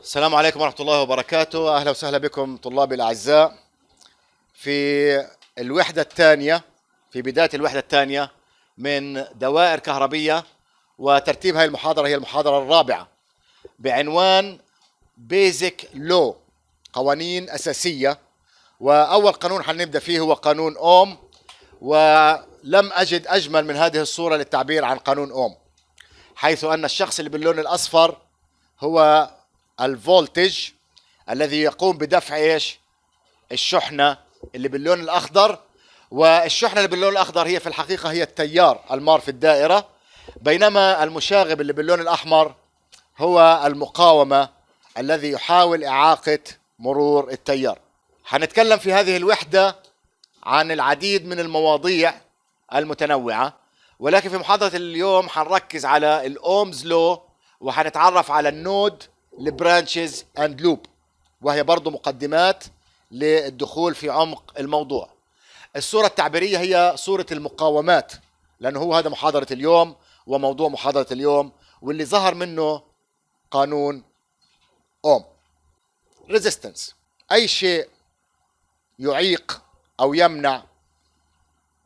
السلام عليكم ورحمة الله وبركاته. أهلا وسهلا بكم طلابي الأعزاء في الوحدة الثانية، في بداية الوحدة الثانية من دوائر كهربية، وترتيب هذه المحاضرة هي المحاضرة الرابعة بعنوان Basic Law، قوانين أساسية. وأول قانون حنبدأ فيه هو قانون أوم، ولم أجد أجمل من هذه الصورة للتعبير عن قانون أوم، حيث أن الشخص اللي باللون الأصفر هو الفولتج الذي يقوم بدفع ايش؟ الشحنة اللي باللون الأخضر، والشحنة اللي باللون الأخضر هي في الحقيقة هي التيار المار في الدائرة، بينما المشاغب اللي باللون الأحمر هو المقاومة الذي يحاول إعاقة مرور التيار. حنتكلم في هذه الوحدة عن العديد من المواضيع المتنوعة، ولكن في محاضرة اليوم حنركز على الأومز لو، وحنتعرف على النود، البرانشز اند لوب، وهي برضو مقدمات للدخول في عمق الموضوع. الصورة التعبيرية هي صورة المقاومات، لأنه هو هذا محاضرة اليوم وموضوع محاضرة اليوم، واللي ظهر منه قانون أوم. ريزيستنس، أي شيء يعيق أو يمنع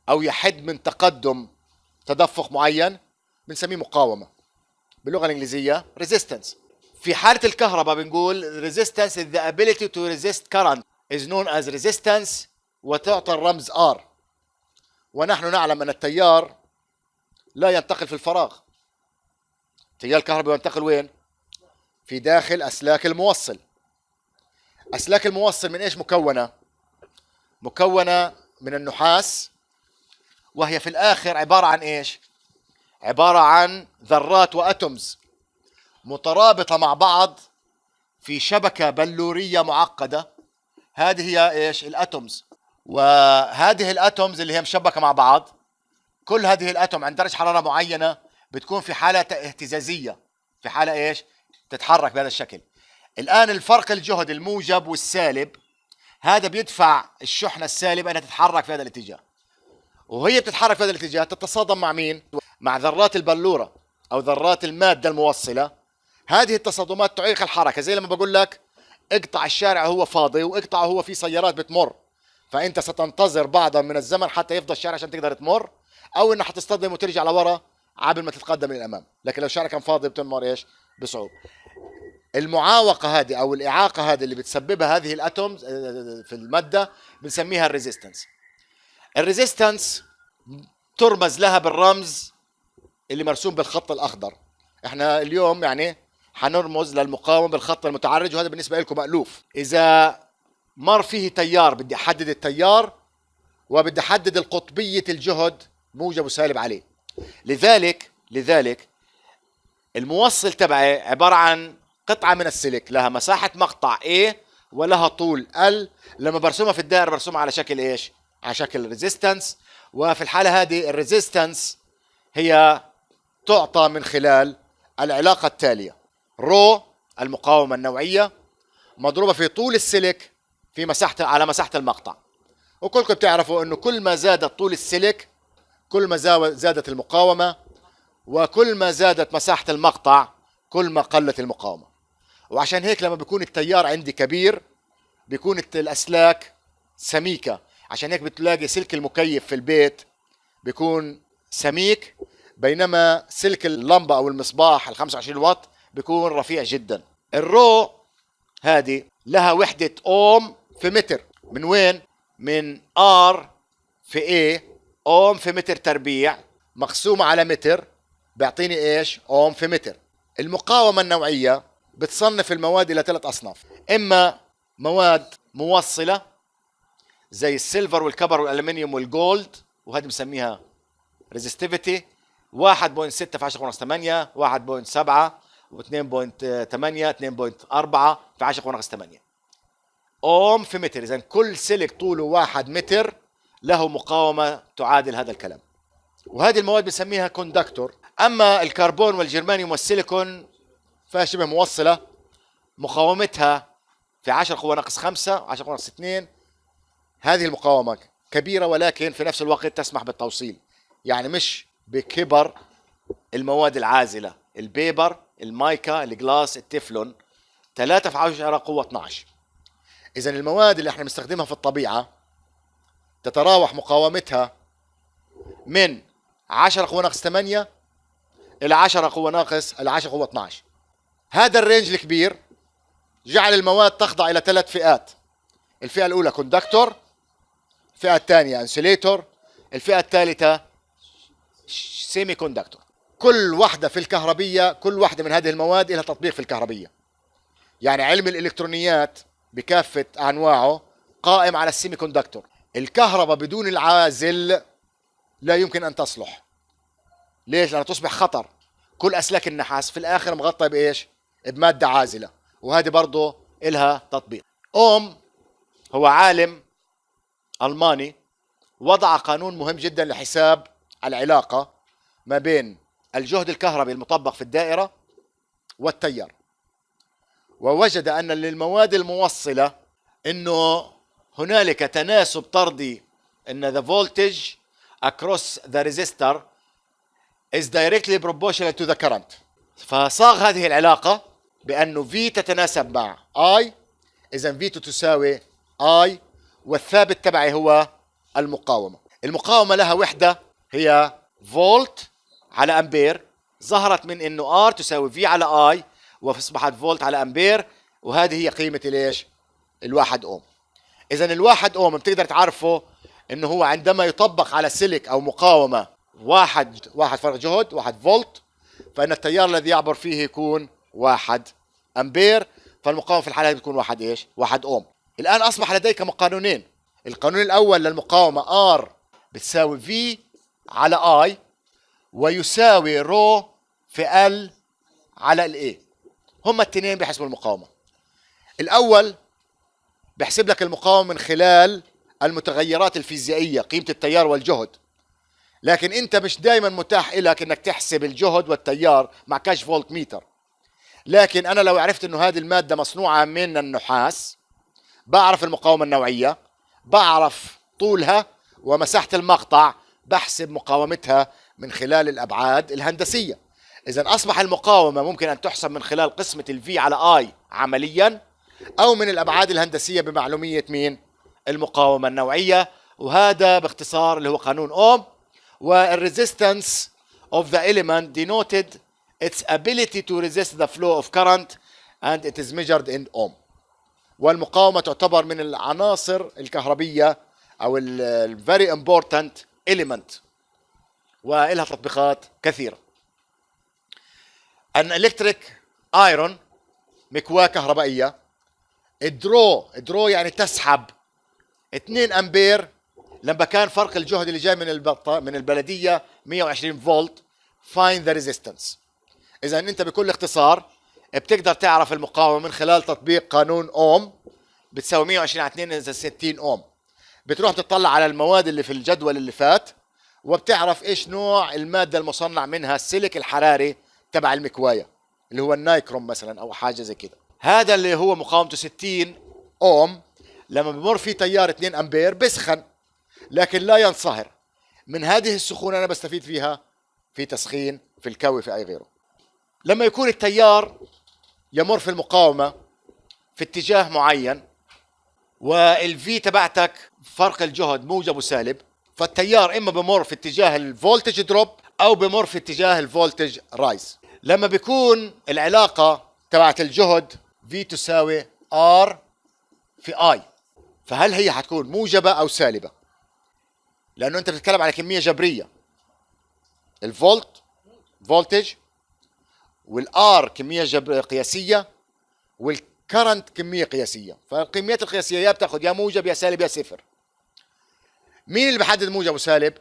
أو يحد من تقدم تدفق معين بنسميه مقاومة، باللغة الإنجليزية resistance. في حالة الكهرباء بنقول resistance is the ability to resist current is known as resistance، وتعطى الرمز R. ونحن نعلم أن التيار لا ينتقل في الفراغ، التيار الكهربائي ينتقل وين؟ في داخل أسلاك الموصل. أسلاك الموصل من إيش مكونة؟ مكونة من النحاس، وهي في الآخر عبارة عن إيش؟ عبارة عن ذرات وأتومز مترابطة مع بعض في شبكة بلورية معقدة. هذه هي إيش؟ الأتومز. وهذه الأتومز اللي هي مشبكة مع بعض، كل هذه الأتوم عند درجة حرارة معينة بتكون في حالة اهتزازية، في حالة إيش؟ تتحرك بهذا الشكل. الآن الفرق الجهد الموجب والسالب هذا بيدفع الشحنة السالبة أنها تتحرك في هذا الاتجاه، وهي بتتحرك في هذا الاتجاه تتصادم مع مين؟ مع ذرات البلورة أو ذرات المادة الموصلة. هذه التصادمات تعيق الحركة، زي لما بقول لك اقطع الشارع وهو فاضي واقطعه وهو في سيارات بتمر، فأنت ستنتظر بعضا من الزمن حتى يفضى الشارع عشان تقدر تمر، أو إنه حتصطدم وترجع لورا قبل ما تتقدم للأمام. لكن لو الشارع كان فاضي بتمر إيش؟ بصعوبة. المعاوقة هذه أو الإعاقة هذه اللي بتسببها هذه الأتومز في المادة بنسميها الريزيستنس. الريزيستنس ترمز لها بالرمز اللي مرسوم بالخط الأخضر. احنا اليوم يعني حنرمز للمقاومة بالخط المتعرج، وهذا بالنسبة لكم مألوف. إذا مر فيه تيار بدي أحدد التيار، وبدي أحدد القطبية الجهد موجب وسالب عليه. لذلك الموصل تبعي عبارة عن قطعة من السلك لها مساحة مقطع A ولها طول L. لما برسمها في الدائرة برسمها على شكل إيش؟ على شكل ريزيستنس. وفي الحالة هذه الريزيستنس هي تعطى من خلال العلاقة التالية: رو المقاومة النوعية مضروبة في طول السلك في مساحة على مساحة المقطع. وكلكم بتعرفوا انه كل ما زادت طول السلك كل ما زادت المقاومة، وكل ما زادت مساحة المقطع كل ما قلت المقاومة. وعشان هيك لما بيكون التيار عندي كبير بيكون الأسلاك سميكة، عشان هيك بتلاقي سلك المكيف في البيت بيكون سميك، بينما سلك اللمبة أو المصباح ال 25 واط بيكون رفيع جدا. الرو هذه لها وحدة أوم في متر. من وين؟ من R في A، أوم في متر تربيع مقسومة على متر بيعطيني إيش؟ أوم في متر. المقاومة النوعية بتصنف المواد إلى 3 أصناف: إما مواد موصلة زي السيلفر والكبر والألمنيوم والجولد، وهذه بنسميها ريزستيفيتي 1.6 في 10 ناقص 8، 1.7 و2.8 2.4 في 10 ناقص 8 اوم في متر. اذا كل سلك طوله 1 متر له مقاومه تعادل هذا الكلام، وهذه المواد بنسميها كوندكتور. اما الكربون والجرمانيوم والسيليكون فشبه موصله، مقاومتها في 10 قوة ناقص 5 10 قوة ناقص 2، هذه المقاومة كبيرة ولكن في نفس الوقت تسمح بالتوصيل، يعني مش بكبر المواد العازلة، البيبر، المايكا، الجلاس، التeflon 3 في 10 قوة 12. إذا المواد اللي احنا بنستخدمها في الطبيعة تتراوح مقاومتها من 10 قوة ناقص 8 إلى 10 قوة ناقص 10 قوة 12. هذا الرينج الكبير جعل المواد تخضع إلى 3 فئات. الفئة الأولى كوندكتور، الفئة الثانية انسوليتور، الفئة الثالثة سيمي كوندكتور. كل واحدة في الكهربية، كل واحدة من هذه المواد لها تطبيق في الكهربية. يعني علم الإلكترونيات بكافة أنواعه قائم على السيمي كوندكتور. الكهرباء بدون العازل لا يمكن أن تصلح. ليش؟ لأنها تصبح خطر. كل أسلاك النحاس في الآخر مغطى بإيش؟ بمادة عازلة، وهذه برضه إلها تطبيق. أوم هو عالم ألماني وضع قانون مهم جدا لحساب العلاقة ما بين الجهد الكهربي المطبق في الدائرة والتيار، ووجد أن للمواد الموصلة أنه هنالك تناسب طردي، أن the voltage across the resistor is directly proportional to the current. فصاغ هذه العلاقة بأنه V تتناسب مع I، إذا V تساوي I، والثابت تبعي هو المقاومة. المقاومة لها وحدة هي فولت على أمبير، ظهرت من أنه R تساوي V على I وأصبحت فولت على أمبير، وهذه هي قيمة ليش؟ الواحد أوم. إذا الواحد أوم بتقدر تعرفه أنه هو عندما يطبق على سلك أو مقاومة واحد فرق جهد، 1 فولت، فإن التيار الذي يعبر فيه يكون 1 أمبير، فالمقاومة في الحالة هذه بتكون 1 إيش؟ 1 أوم. الآن أصبح لديك قانونين. القانون الأول للمقاومة R بتساوي V على I ويساوي رو في L على ال A. هما الاثنين بيحسبوا المقاومة. الأول بيحسب لك المقاومة من خلال المتغيرات الفيزيائية، قيمة التيار والجهد، لكن أنت مش دائما متاح لك أنك تحسب الجهد والتيار مع كاش فولت ميتر. لكن أنا لو عرفت أنه هذه المادة مصنوعة من النحاس، بعرف المقاومة النوعية، بعرف طولها ومساحة المقطع، بحسب مقاومتها من خلال الأبعاد الهندسية. إذا أصبح المقاومة ممكن أن تحسب من خلال قسمة الفي على I عمليا، أو من الأبعاد الهندسية بمعلومية مين؟ المقاومة النوعية. وهذا باختصار اللي هو قانون أوم. والresistance of the element denoted its ability to resist the flow of current and it is measured in ohm. والمقاومة تعتبر من العناصر الكهربية أو ال very important element، وإلها تطبيقات كثيرة. an electric iron، مكواة كهربائية، الدرو يعني تسحب 2 أمبير لما كان فرق الجهد اللي جاي من البلدية 120 فولت. find the resistance. إذا أنت بكل اختصار بتقدر تعرف المقاومة من خلال تطبيق قانون أوم، بتساوي 120 على 2 إذا 60 أوم. بتروح تطلع على المواد اللي في الجدول اللي فات، وبتعرف إيش نوع المادة المصنع منها السلك الحراري تبع المكواية اللي هو النايكروم مثلا أو حاجة زي كده. هذا اللي هو مقاومته 60 أوم، لما بمر فيه تيار 2 أمبير بسخن لكن لا ينصهر. من هذه السخونة أنا بستفيد فيها في تسخين، في الكوي، في أي غيره. لما يكون التيار يمر في المقاومة في اتجاه معين، والفي تبعتك فرق الجهد موجب وسالب، فالتيار إما بمر في اتجاه الفولتج دروب أو بمر في اتجاه الفولتج رايز. لما بيكون العلاقة تبعت الجهد V تساوي R في I، فهل هي حتكون موجبة أو سالبة؟ لأنه أنت بتتكلم على كمية جبرية. فولتج، والآر كمية قياسية، والكرنت كمية قياسية. فالكميات القياسية يا بتاخد يا موجب يا سالب يا صفر. مين اللي بحدد موجب وسالب؟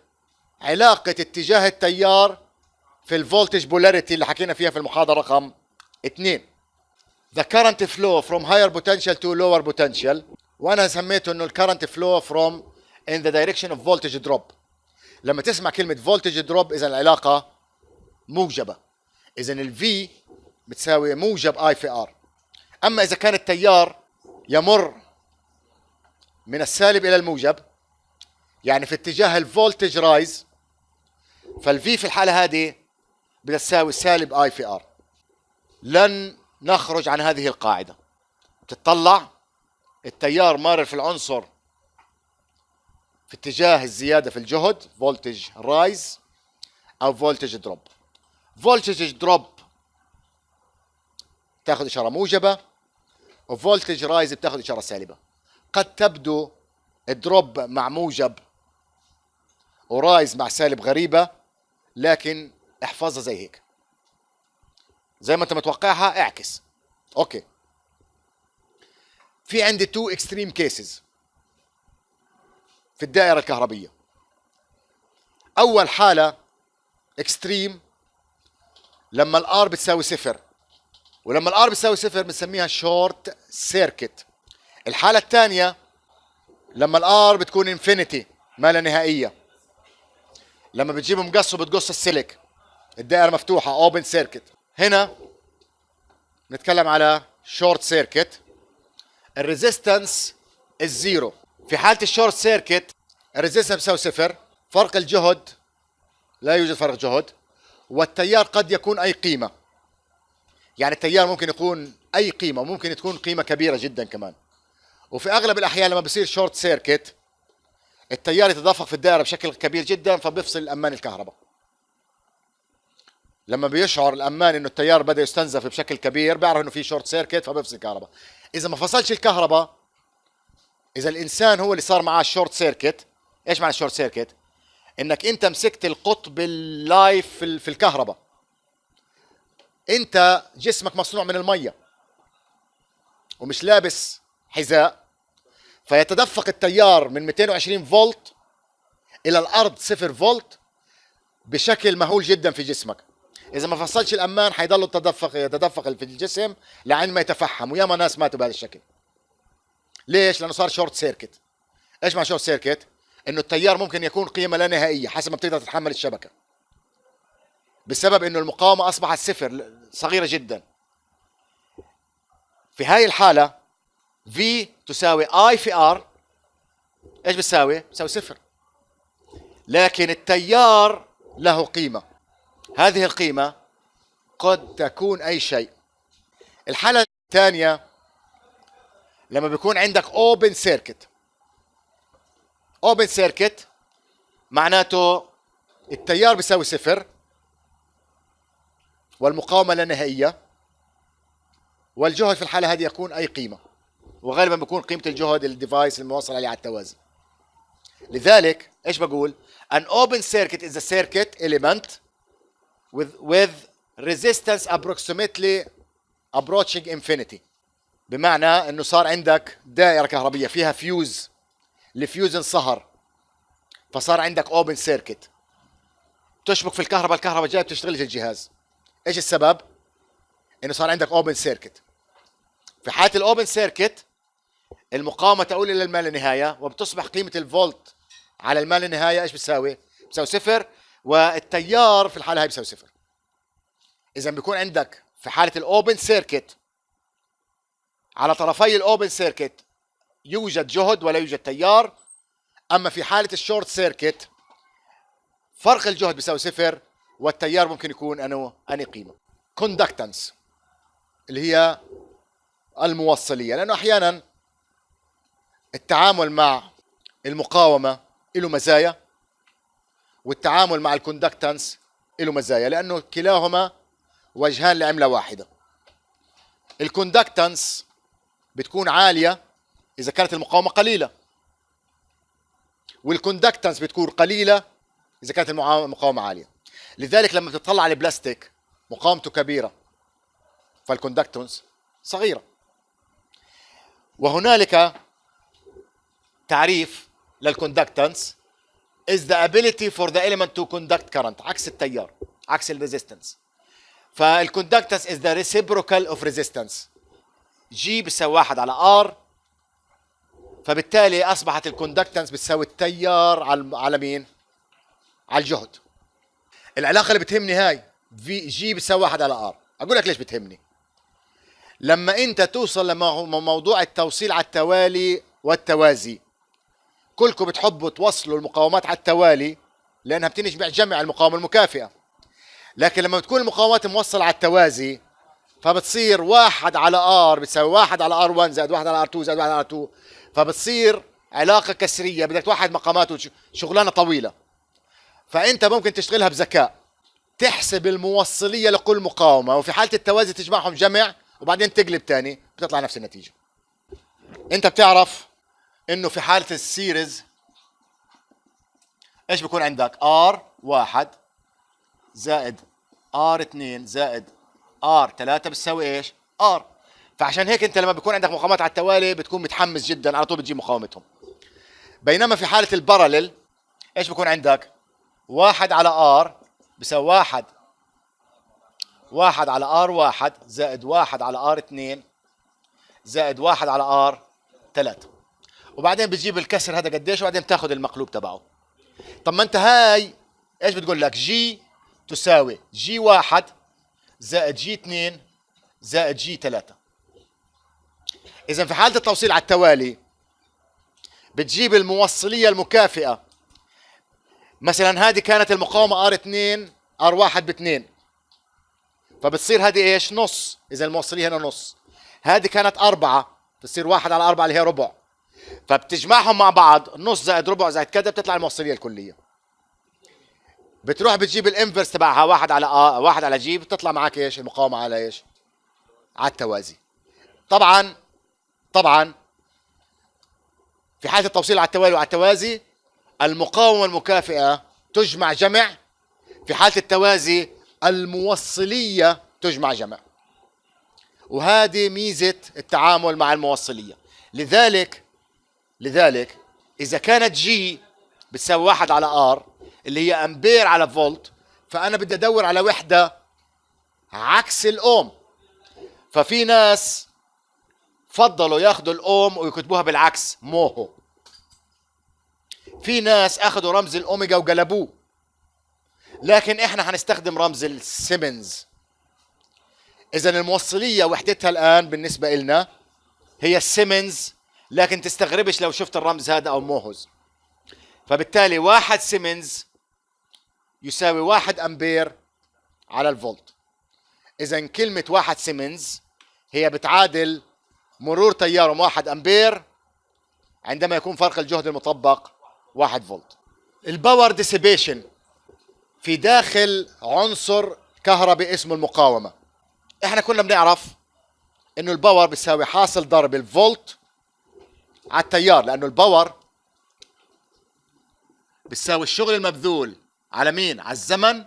علاقة اتجاه التيار في الفولتج بولاريتي اللي حكينا فيها في المحاضرة رقم 2. The current flow from higher potential to lower potential، وأنا سميته إنه الكرنت flow from in the direction of voltage drop. لما تسمع كلمة voltage drop إذا العلاقة موجبة، إذا ال V بتساوي موجب I في R. أما إذا كان التيار يمر من السالب إلى الموجب، يعني في اتجاه الفولتج رايز، فالفي في الحالة هذه بتساوي سالب I في R. لن نخرج عن هذه القاعدة. بتطلع التيار مارر في العنصر في اتجاه الزيادة في الجهد، فولتج رايز أو فولتج دروب. فولتج دروب تاخذ إشارة موجبة، وفولتج رايز بتاخذ إشارة سالبة. قد تبدو الدروب مع موجب ورايز مع سالب غريبة، لكن احفظها زي هيك، زي ما انت متوقعها اعكس. اوكي، في عندي تو اكستريم كيسز في الدائرة الكهربية. اول حالة اكستريم لما الار بتساوي صفر، ولما الار بتساوي صفر بنسميها شورت سيركت. الحالة الثانية لما الار بتكون انفينيتي، ما لا نهائية، لما بتجيب مقص وبتقص السلك، الدائرة مفتوحة اوبن سيركت. هنا نتكلم على شورت سيركت، الريزيستنس الزيرو. في حالة الشورت سيركت الريزيستنس بيساوي صفر، فرق الجهد لا يوجد فرق جهد، والتيار قد يكون أي قيمة. يعني التيار ممكن يكون أي قيمة، ممكن تكون قيمة كبيرة جدا كمان. وفي أغلب الأحيان لما بصير شورت سيركت التيار يتدفق في الدائرة بشكل كبير جدا، فبيفصل الأمان الكهرباء. لما بيشعر الأمان إنه التيار بدأ يستنزف بشكل كبير بيعرف إنه في شورت سيركت فبيفصل الكهرباء. إذا ما فصلش الكهرباء، إذا الإنسان هو اللي صار معاه الشورت سيركت، إيش معنى الشورت سيركت؟ إنك أنت مسكت القطب اللايف في الكهرباء. أنت جسمك مصنوع من المية ومش لابس حذاء، فيتدفق التيار من 220 فولت إلى الأرض 0 فولت بشكل مهول جدا في جسمك. إذا ما فصلش الأمان حيضل يتدفق في الجسم لعند ما يتفحم، وياما ناس ماتوا بهذا الشكل. ليش؟ لأنه صار شورت سيركت. إيش مع شورت سيركت؟ إنه التيار ممكن يكون قيمة لا نهائية حسب ما بتقدر تتحمل الشبكة، بسبب إنه المقاومة أصبحت صفر، صغيرة جدا. في هاي الحالة V تساوي I في R، إيش بتساوي؟ بتساوي صفر. لكن التيار له قيمة، هذه القيمة قد تكون أي شيء. الحالة الثانية لما بيكون عندك open circuit. open circuit معناته التيار بيساوي صفر والمقاومة لا نهائية، والجهد في الحالة هذه يكون أي قيمة، وغالبا بيكون قيمة الجهد الديفايس الموصل عليه على التوازي. لذلك إيش بقول؟ An open circuit is a circuit element with resistance approximately approaching infinity. بمعنى انه صار عندك دائرة كهربية فيها فيوز، الفيوز انصهر فصار عندك اوبن سيركت، تشبك في الكهرباء، الكهرباء جايه بتشتغلش الجهاز. ايش السبب؟ انه صار عندك اوبن سيركت. في حالة الاوبن سيركت المقاومة تؤول الى الما لا نهاية، وبتصبح قيمة الفولت على الما لا نهاية ايش بتساوي؟ بتساوي صفر، والتيار في الحالة هاي بتساوي صفر. اذا بيكون عندك في حالة الاوبن سيركت على طرفي الاوبن سيركت يوجد جهد ولا يوجد تيار. اما في حالة الشورت سيركت فرق الجهد بيساوي صفر والتيار ممكن يكون اني قيمة. كوندكتنس اللي هي الموصلية، لانه احيانا التعامل مع المقاومة له مزايا والتعامل مع الكوندكتنس له مزايا، لانه كلاهما وجهان لعملة واحدة. الكوندكتنس بتكون عالية إذا كانت المقاومة قليلة، والكوندكتنس بتكون قليلة إذا كانت المقاومة عالية. لذلك لما بتطلع على البلاستيك مقاومته كبيرة فالكوندكتنس صغيرة. وهنالك تعريف للكوندكتنس is the ability for the element to conduct current، عكس التيار، عكس الريزيستنس. فالكوندكتنس is the reciprocal of resistance، جي بيساوي 1 على R، فبالتالي اصبحت الكوندكتنس بتساوي التيار على مين؟ على الجهد. العلاقه اللي بتهمني هاي في جي بتساوي 1 على ار. اقول لك ليش بتهمني. لما انت توصل لموضوع التوصيل على التوالي والتوازي، كلكم بتحبوا توصلوا المقاومات على التوالي لانها بتنجمع جمع المقاومه المكافئه. لكن لما بتكون المقاومات موصله على التوازي فبتصير 1 على ار بتساوي 1 على ار 1 زائد 1 على ار 2 زائد 1 على ار 2. فبتصير علاقة كسرية بدك توحد مقامات شغلانة طويلة. فأنت ممكن تشتغلها بذكاء، تحسب الموصلية لكل مقاومة، وفي حالة التوازي تجمعهم جمع وبعدين تقلب تاني بتطلع نفس النتيجة. أنت بتعرف إنه في حالة السيريز إيش بيكون عندك؟ R1 زائد R2 زائد R3 بتساوي إيش؟ R. فعشان هيك أنت لما بيكون عندك مقاومات على التوالي بتكون متحمس جدا على طول بتجيب مقاومتهم. بينما في حالة الباراليل إيش بيكون عندك؟ 1 على R بيساوي 1 على R1 زائد 1 على R2 زائد 1 على R3. وبعدين بتجيب الكسر هذا قديش وبعدين بتاخذ المقلوب تبعه. طب ما انت هاي ايش بتقول لك؟ جي تساوي G1 زائد G2 زائد G3. اذا في حالة التوصيل على التوالي بتجيب الموصلية المكافئة. مثلا هذه كانت المقاومة R2 R1 ب2، فبتصير هذه ايش؟ نص. اذا الموصلية هنا نص. هذه كانت 4 بتصير 1 على 4 اللي هي ربع. فبتجمعهم مع بعض نص زائد ربع زائد كذا بتطلع الموصلية الكلية. بتروح بتجيب الانفرس تبعها 1 على 1 على جي بتطلع معك ايش؟ المقاومة على ايش؟ على التوازي. طبعا في حالة التوصيل على التوالي وعلى التوازي المقاومة المكافئة تجمع جمع، في حالة التوازي الموصلية تجمع جمع. وهذه ميزة التعامل مع الموصلية. لذلك إذا كانت جي بتساوي 1 على ار اللي هي أمبير على فولت، فأنا بدي أدور على وحدة عكس الأوم. ففي ناس فضلوا ياخذوا الأوم ويكتبوها بالعكس موهو. في ناس أخذوا رمز الأوميجا وقلبوه، لكن إحنا هنستخدم رمز السيمنز. إذا الموصلية وحدتها الآن بالنسبة لنا هي السيمنز، لكن تستغربش لو شفت الرمز هذا أو موهوز. فبالتالي 1 سيمنز يساوي 1 أمبير على الفولت. إذا كلمة 1 سيمنز هي بتعادل مرور تيار 1 أمبير عندما يكون فرق الجهد المطبق 1 فولت. الباور ديسيبيشن في داخل عنصر كهربي اسمه المقاومة. احنا كنا بنعرف انه الباور بيساوي حاصل ضرب الفولت على التيار، لانه الباور بيساوي الشغل المبذول على مين؟ على الزمن.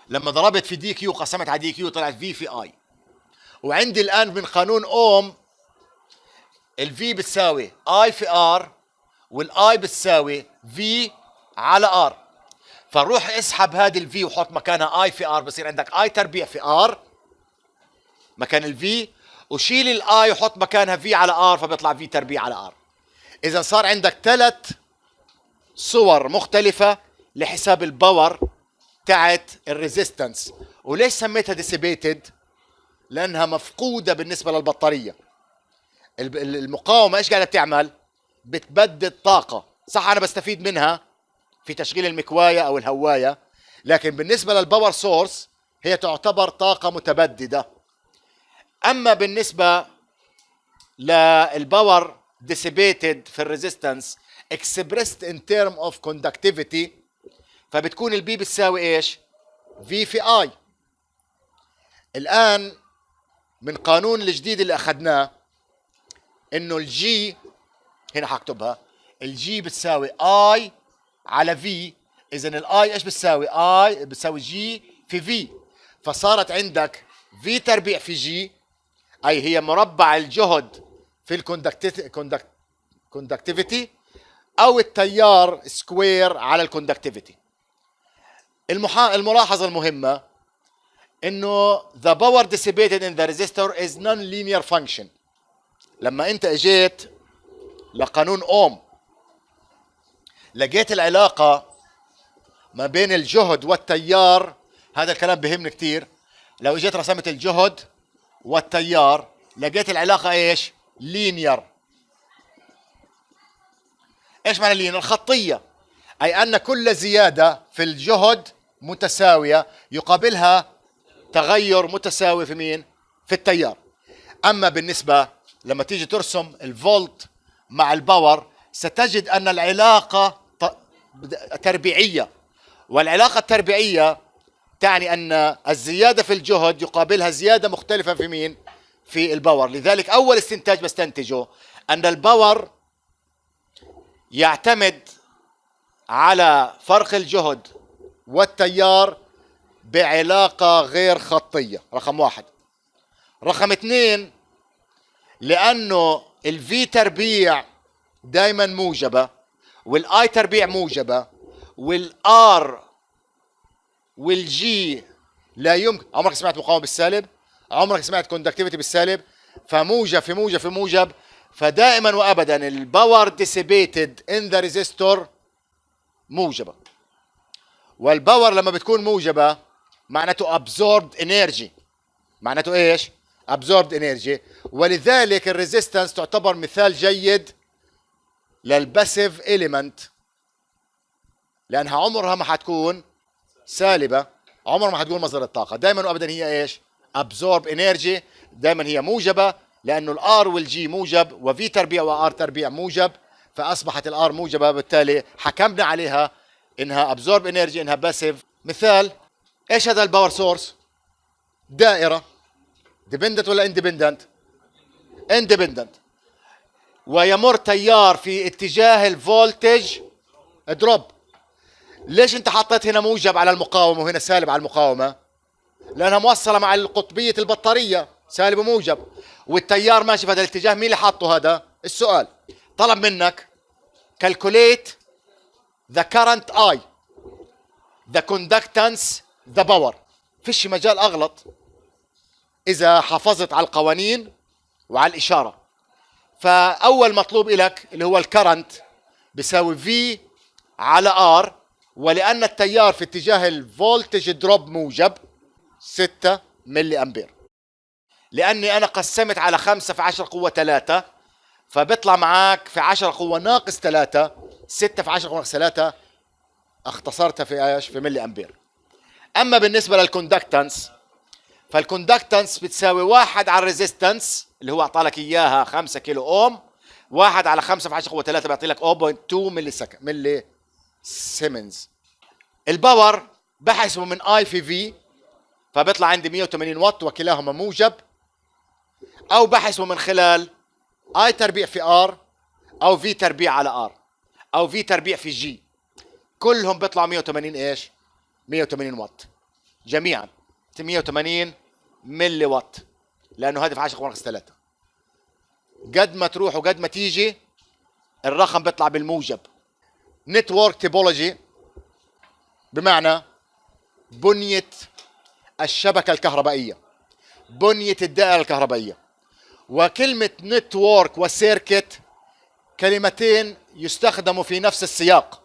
لما ضربت في دي كيو قسمت على دي كيو طلعت في في اي. وعندي الان من قانون اوم الفي بتساوي اي في ار، والاي بتساوي في على ار. فروح اسحب هذه الفي وحط مكانها اي في ار، بصير عندك اي تربيع في ار مكان الفي، وشيل الاي وحط مكانها في على ار فبيطلع في تربيع على ار. اذا صار عندك 3 صور مختلفة لحساب الباور تاعت الريزيستنس. وليش سميتها ديسيبيتد؟ لانها مفقودة بالنسبة للبطارية. المقاومة ايش قاعدة بتعمل؟ بتبدد طاقة. صح انا بستفيد منها في تشغيل المكواية او الهواية، لكن بالنسبة للباور سورس هي تعتبر طاقة متبددة. اما بالنسبة للباور dissipated في الريزيستنس expressed in term of conductivity، فبتكون البي بتساوي ايش؟ في في اي. الان من قانون الجديد اللي اخذناه انه الجي هنا حكتبها، الجي بتساوي اي على في. اذا الاي ايش بتساوي؟ اي بتساوي جي في في. فصارت عندك في تربيع في جي، اي هي مربع الجهد في الكوندكتيفيتي او التيار سكوير على الكوندكتيفيتي. الملاحظة المهمة انه the power dissipated in the resistor is non-linear function. لما انت اجيت لقانون اوم لقيت العلاقة ما بين الجهد والتيار. هذا الكلام بهمني كتير. لو اجيت رسمت الجهد والتيار لقيت العلاقة ايش؟ لينير. ايش معنى لينير؟ خطية، اي ان كل زيادة في الجهد متساوية يقابلها تغير متساوي في مين؟ في التيار. اما بالنسبه لما تيجي ترسم الفولت مع الباور ستجد ان العلاقه تربيعيه، والعلاقه التربيعيه تعني ان الزياده في الجهد يقابلها زياده مختلفه في مين؟ في الباور. لذلك اول استنتاج بستنتجه ان الباور يعتمد على فرق الجهد والتيار بعلاقة غير خطية، رقم واحد. رقم اثنين، لأنه الفي تربيع دايما موجبة والاي تربيع موجبة والار والجي لا يمكن. عمرك سمعت مقاومة بالسالب؟ عمرك سمعت كوندكتيفيتي بالسالب؟ فموجب في موجب في موجب، فدائما وابدا الباور ديسيبيتد ان ذا ريزيستور موجبة، والباور لما بتكون موجبة معناته absorbed energy. معناته ايش؟ absorbed energy. ولذلك الريزيستنس تعتبر مثال جيد للباسيف إليمنت، لانها عمرها ما حتكون سالبة، عمرها ما حتكون مصدر الطاقة، دائما وابدا هي ايش؟ absorb energy، دائما هي موجبة، لانه الار والجي موجب وفي تربيع وار تربيع موجب، فاصبحت الار موجبة، بالتالي حكمنا عليها انها absorb energy، انها باسيف. مثال، ايش هذا الباور سورس؟ دائرة ديبندنت ولا اندبندنت؟ اندبندنت، ويمر تيار في اتجاه الفولتج دروب. ليش انت حطيت هنا موجب على المقاومة وهنا سالب على المقاومة؟ لانها موصلة مع قطبية البطارية، سالب وموجب، والتيار ماشي في هذا الاتجاه. مين اللي حاطه هذا؟ السؤال طلب منك calculate the current I, the conductance, the power. فيش مجال اغلط اذا حافظت على القوانين وعلى الاشاره. فاول مطلوب لك اللي هو الكرنت بيساوي في على ار، ولان التيار في اتجاه الفولتج دروب موجب 6 ملي امبير، لاني انا قسمت على 5 في 10 قوه 3، فبيطلع معاك في 10 قوه ناقص 3، 6 في 10 قوه ناقص 3، اختصرتها في ايش؟ في ملي امبير. اما بالنسبه للكوندكتنس، فالكوندكتنس بتساوي 1 على الريزيستنس اللي هو اعطى لك اياها 5 كيلو اوم، 1 على 5 في 10 قوه 3 بيعطي لك 0.2 ملي سيمنز. الباور بحسبه من اي في في، فبيطلع عندي 180 واط وكلاهما موجب، او بحسبه من خلال اي تربيع في ار، او في تربيع على ار، او في تربيع في جي، كلهم بيطلعوا 180 ايش؟ 180 واط جميعا، 180 ملي واط، لانه هذه في 10 ناقص 3. قد ما تروح وقد ما تيجي الرقم بيطلع بالموجب. نتورك تيبولوجي بمعنى بنية الشبكة الكهربائية، بنية الدائرة الكهربائية. وكلمة نتورك وسيركت كلمتين يستخدموا في نفس السياق.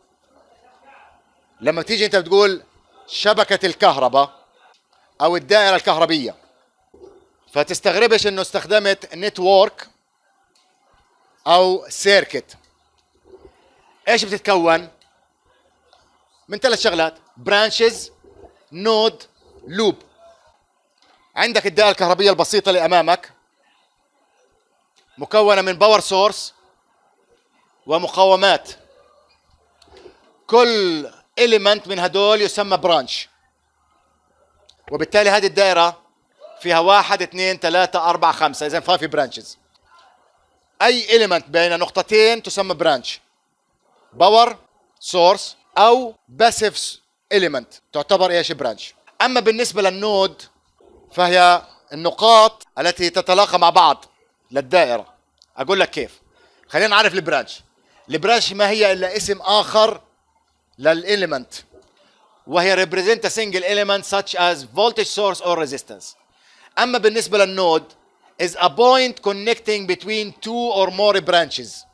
لما تيجي انت بتقول شبكة الكهرباء او الدائرة الكهربية، فتستغربش انه استخدمت نتورك او سيركت. ايش بتتكون؟ من 3 شغلات: برانشز، نود، لوب. عندك الدائرة الكهربية البسيطة اللي امامك مكونة من باور سورس ومقاومات، كل إليمنت من هدول يسمى برانش، وبالتالي هذه الدائرة فيها 1 2 3 4 5، إذا 5 برانشز. أي إليمنت بين نقطتين تسمى برانش، باور سورس أو باسيف إليمنت تعتبر إيش؟ برانش. أما بالنسبة للنود فهي النقاط التي تتلاقى مع بعض للدائرة. أقول لك كيف. خلينا نعرف البرانش. البرانش ما هي إلا اسم آخر للإليمنت، وهي represent a single element such as voltage source or resistance. أما بالنسبة للنود is a point connecting between 2 or more branches.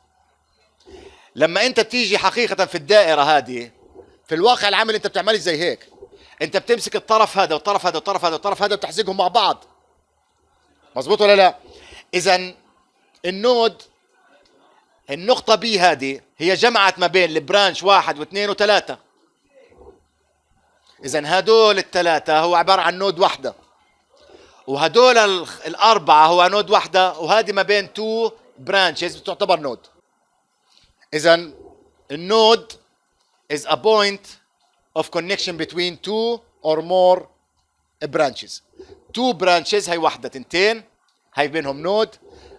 لما أنت بتيجي حقيقة في الدائرة هذه في الواقع العملي أنت بتعملش زي هيك، أنت بتمسك الطرف هذا والطرف هذا والطرف هذا والطرف هذا وبتحزقهم مع بعض. مظبوط ولا لا؟ إذا النود النقطة بي هذه هي جمعت ما بين البرانش 1 و2 و3. إذا هدول ال3 هو عبارة عن نود واحدة، وهدول الاربعه هو نود واحده، وهذه ما بين تو برانشز بتعتبر نود. اذا النود is a point of connection between two or more branches. two branches هي واحدة تنتين، هي بينهم نود.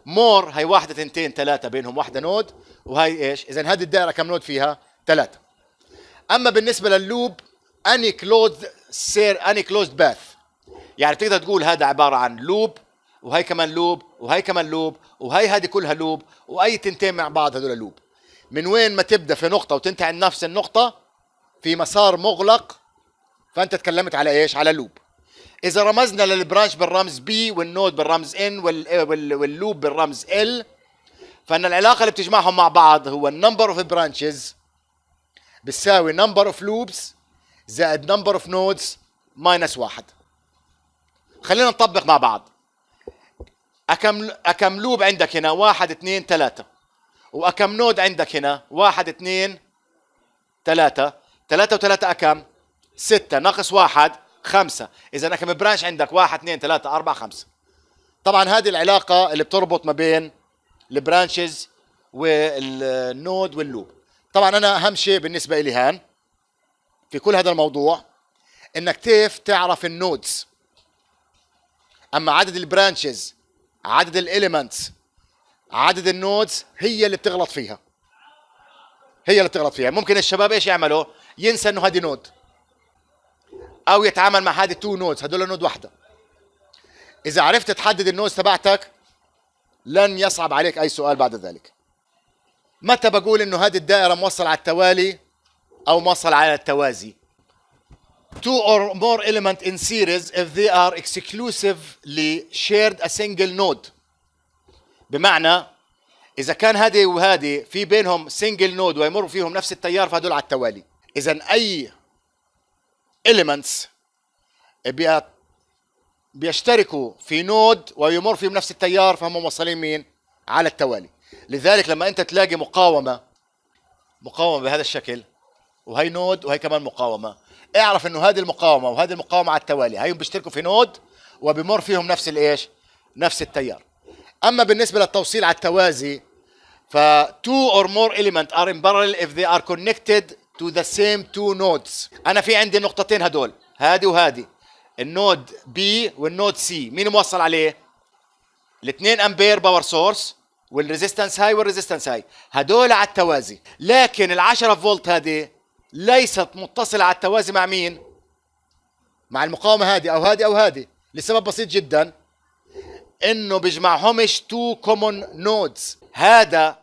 more هي واحدة تنتين ثلاثة بينهم واحدة نود. وهي ايش؟ إذا هذه الدائرة كم نود فيها؟ ثلاثة. أما بالنسبة لللوب any closed path، يعني تقدر تقول هذا عبارة عن لوب، وهي كمان لوب، وهي كمان لوب، وهي هذه كلها لوب، وأي تنتين مع بعض هذول لوب. من وين ما تبدأ في نقطة وتنتهي عند نفس النقطة في مسار مغلق، فأنت تكلمت على ايش؟ على لوب. إذا رمزنا للبرانش بالرمز B والنود بالرمز N واللوب بالرمز L، فإن العلاقة اللي بتجمعهم مع بعض هو number of branches بتساوي number of loops زائد number of nodes minus 1. خلينا نطبق مع بعض. أكم لوب عندك هنا؟ 1 2 3. وأكم نود عندك هنا؟ 1 2 3. 3 و3 أكم؟ 6 ناقص 1 5. إذا كم برانش عندك؟ 1 2 3 4 5. طبعا هذه العلاقة اللي بتربط ما بين البرانشز والنود واللوب. طبعا أنا أهم شيء بالنسبة لي هان في كل هذا الموضوع إنك كيف تعرف النودز. أما عدد البرانشز، عدد الإليمنتس، عدد النودز هي اللي بتغلط فيها. هي اللي بتغلط فيها. ممكن الشباب إيش يعملوا؟ ينسى إنه هذه نود، او يتعامل مع هذه تو نودز، هدول نود واحده. اذا عرفت تحدد النودز تبعتك لن يصعب عليك اي سؤال بعد ذلك. متى بقول انه هذه الدائره موصله على التوالي او موصله على التوازي؟ two or more element in series if they are exclusively shared a single node. بمعنى اذا كان هذه وهذه في بينهم single node ويمر فيهم نفس التيار فهدول على التوالي. اذا اي elements بيشتركوا في نود ويمر فيهم نفس التيار فهم موصلين مين؟ على التوالي. لذلك لما انت تلاقي مقاومة بهذا الشكل، وهي نود وهي كمان مقاومة، اعرف انه هذه المقاومة وهذه المقاومة على التوالي، هيهم بيشتركوا في نود وبيمر فيهم نفس الايش؟ نفس التيار. اما بالنسبة للتوصيل على التوازي، ف two or more elements are in parallel if they are connected to the same two nodes. انا في عندي نقطتين هدول، هذه وهذه، النود B والنود C، مين موصل عليه؟ الاثنين امبير باور سورس والريزيستنس هاي والريزيستنس هاي، هدول على التوازي. لكن ال10 فولت هذه ليست متصلة على التوازي مع مين؟ مع المقاومة هذه او هذه او هذه، لسبب بسيط جدا، انه بيجمعهمش تو كومون نودز. هذه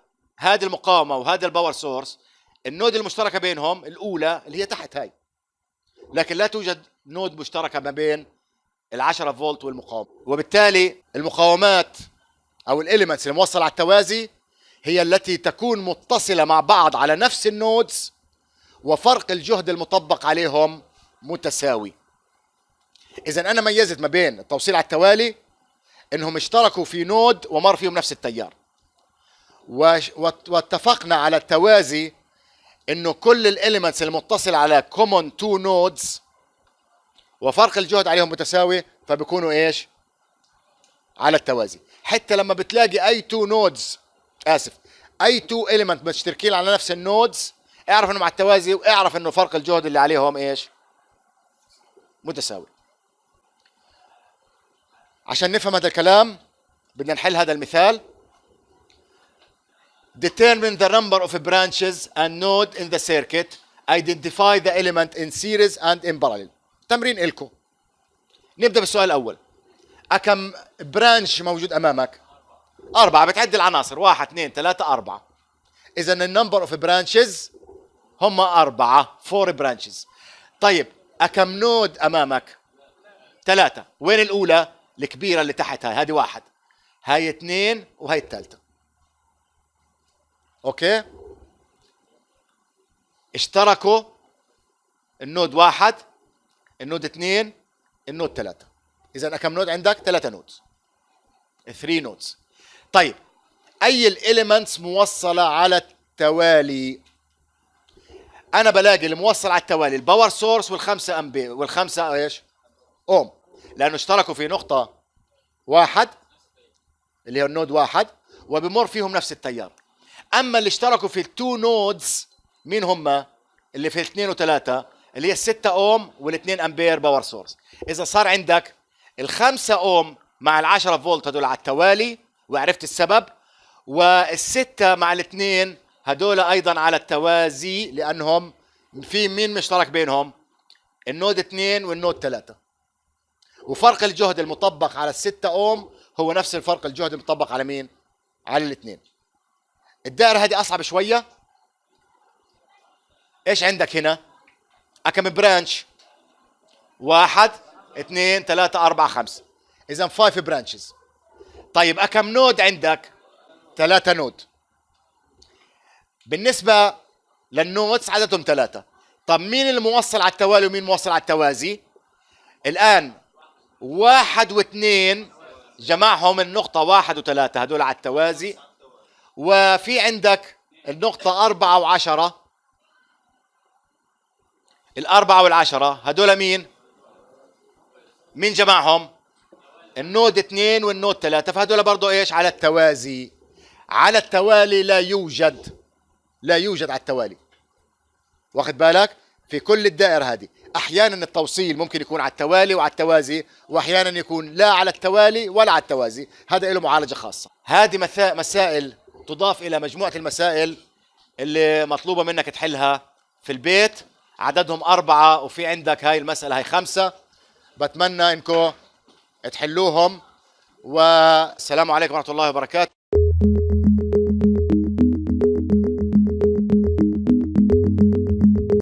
المقاومة وهذا الباور سورس، النود المشتركة بينهم الأولى اللي هي تحت هاي، لكن لا توجد نود مشتركة ما بين ال10 فولت والمقاومة. وبالتالي المقاومات أو الإليمنتس الموصلة على التوازي هي التي تكون متصلة مع بعض على نفس النودز وفرق الجهد المطبق عليهم متساوي. إذا أنا ميزت ما بين التوصيل على التوالي إنهم اشتركوا في نود ومر فيهم نفس التيار، واتفقنا على التوازي انه كل الاليمنتس المتصل على common two nodes وفرق الجهد عليهم متساوي، فبيكونوا ايش؟ على التوازي. حتى لما بتلاقي اي two nodes، اي two element مشتركين على نفس النودز، اعرف انه مع التوازي، واعرف انه فرق الجهد اللي عليهم ايش؟ متساوي. عشان نفهم هذا الكلام بدنا نحل هذا المثال. Determine the number of branches and node in the circuit. Identify the element in series and in parallel. تمرين إلكو. نبدأ بالسؤال الأول. أكم برانش موجود أمامك؟ 4. بتعد العناصر 1 2 3 4. إذا النمبر اوف برانشز هم 4. 4 برانشز. طيب أكم نود أمامك؟ 3. وين الأولى؟ الكبيرة اللي تحت هاي، هذه 1. هاي 2 وهي الثالثة. اوكي، اشتركوا النود 1 النود 2 النود 3. اذا كم نود عندك؟ 3 نودز، 3 نودز. طيب اي الاليمنتس موصله على التوالي؟ انا بلاقي الموصل على التوالي الباور سورس والخمسه امبير والخمسه ايش؟ اوم، لانه اشتركوا في نقطه واحد اللي هو النود واحد، وبمر فيهم نفس التيار. اما اللي اشتركوا في التو نودز مين هم؟ اللي في الاثنين وثلاثة، اللي هي الستة اوم والاثنين امبير باور سورس. اذا صار عندك الخمسة اوم مع العشرة فولت هدول على التوالي وعرفت السبب، والستة مع الاثنين هدول ايضا على التوازي، لانهم في مين مشترك بينهم؟ النود 2 والنود 3. وفرق الجهد المطبق على الستة اوم هو نفس الفرق الجهد المطبق على مين؟ على الاثنين. الدائرة هذه اصعب شوية. ايش عندك هنا؟ كم برانش؟ 1 2 3 4 5. اذا 5 برانشز. طيب كم نود عندك؟ 3 نود. بالنسبة للنودز عددهم 3. طب مين الموصل على التوالي ومين موصل على التوازي؟ الآن 1 و2 جمعهم النقطة 1 و3 هدول على التوازي، وفي عندك النقطة 4 و10. الأربعة والعشرة هدول مين؟ مين جمعهم؟ النود 2 والنود 3، فهدول برضو ايش؟ على التوازي. على التوالي لا يوجد على التوالي. واخد بالك؟ في كل الدائرة هذه احيانا التوصيل ممكن يكون على التوالي وعلى التوازي، واحيانا يكون لا على التوالي ولا على التوازي. هذا له معالجة خاصة. هذه مسائل تضاف الى مجموعة المسائل اللي مطلوبة منك تحلها في البيت. عددهم 4 وفي عندك هاي المسألة هاي 5. بتمنى انكم تحلوهم، والسلام عليكم ورحمة الله وبركاته.